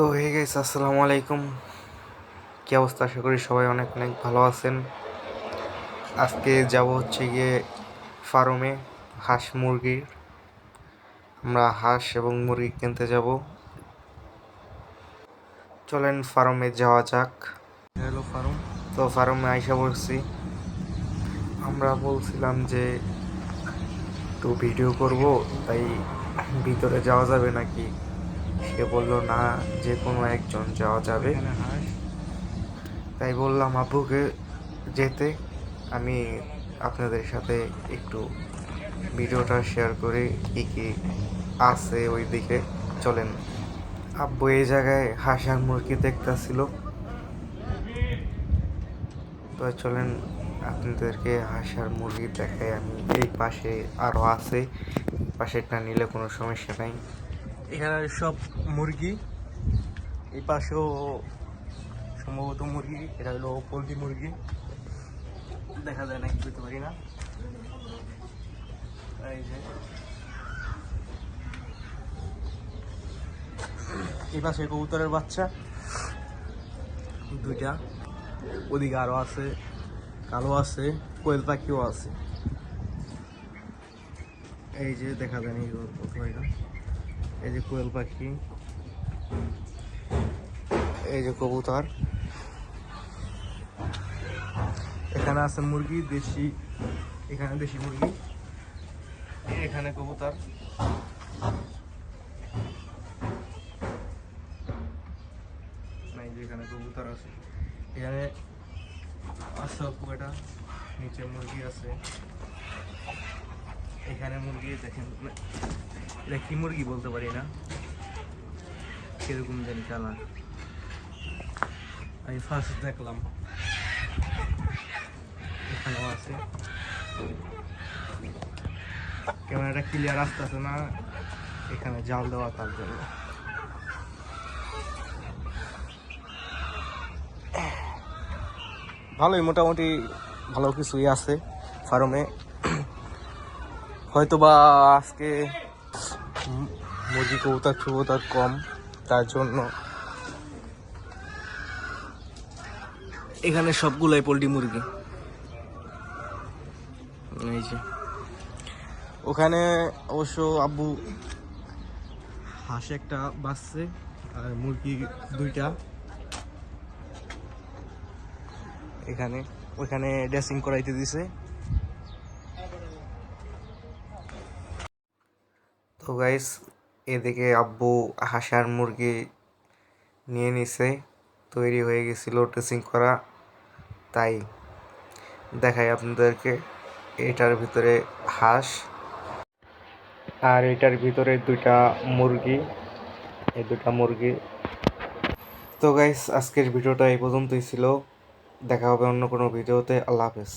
তো hey guys, আসসালামু আলাইকুম। কি অবস্থা? আশা করি সবাই অনেক অনেক ভালো আছেন। আজকে যাব হচ্ছে গিয়ে ফার্মে হাঁস মুরগির। আমরা হাঁস এবং মুরগি কিনতে যাব। চলেন ফার্মে যাওয়া যাক। Hello farm. তো ফার্মে আইসা পড়ছি। আমরা বলছিলাম যে একটু ভিডিও করব, তাই ভিতরে যাওয়া যাবে নাকি? সে বলল না, যে কোনো একজন যাওয়া যাবে। তাই বললাম আব্বুকে যেতে। আমি আপনাদের সাথে একটু ভিডিওটা শেয়ার করে কী কী আছে ওই দিকে। চলেন। আব্বু এই জায়গায় হাঁস আর মুরগি দেখতেছিল, তো চলেন আপনাদেরকে হাঁস আর মুরগি দেখাই। আমি এই পাশে আরও আছে, পাশেরটা নিলে কোনো সমস্যা নাই। এখানে সব মুরগি, এই পাশেও সম্ভবত মুরগি। এটা হলো পোলট্রি মুরগি, দেখা যায় নাকি বুঝতে পারি না। এই যে এই পাশে কবুতরের বাচ্চা দুইটা, ওদিকে আরো আছে, কালো আছে, কোয়েল পাখিও আছে। এই যে দেখা যায় নি, এই যে কোয়েল পাখি, এই যে কবুতর। এখানে আছে মুরগি দেশি, এখানে দেশি মুরগি, এখানে কবুতর। এখানে কবুতর আছে, এখানে আছে পুরোটা, নিচে মুরগি আছে। এখানে মুরগি দেখেন, এটা কি মুরগি বলতে পারি না, কিরকম জানি কালার। আমি ফার্স্ট দেখলাম। এখানেও আছে। ক্যামেরাটা ক্লিয়ার আসতেছে না, এখানে জাল দেওয়া, তার জন্য। ভালোই, মোটামুটি ভালো কিছুই আছে ফার্মে। হয়তো বা আজকে মুরগি কবুতর কম, তার জন্য এখানে সবগুলাই পোল্ট্রি মুরগি। এই যে ওখানে অবশ্য আব্বু হাঁস একটা বাঁচছে আর মুরগি দুইটা। এখানে ওইখানে ড্রেসিং করাইতে দিছে। তো গাইস, এদিকে আব্বু হাঁস আর মুরগি নিয়ে নিছে, তৈরি হয়ে গেছিল ড্রেসিং করা। তাই দেখাই আপনাদেরকে, এটার ভিতরে হাঁস আর এটার ভিতরে দুইটা মুরগি, এই দুটা মুরগি। তো গাইস, আজকের ভিডিওটা এই পর্যন্তই ছিল। দেখা হবে অন্য কোনো ভিডিওতে। আল্লাহ হাফেজ।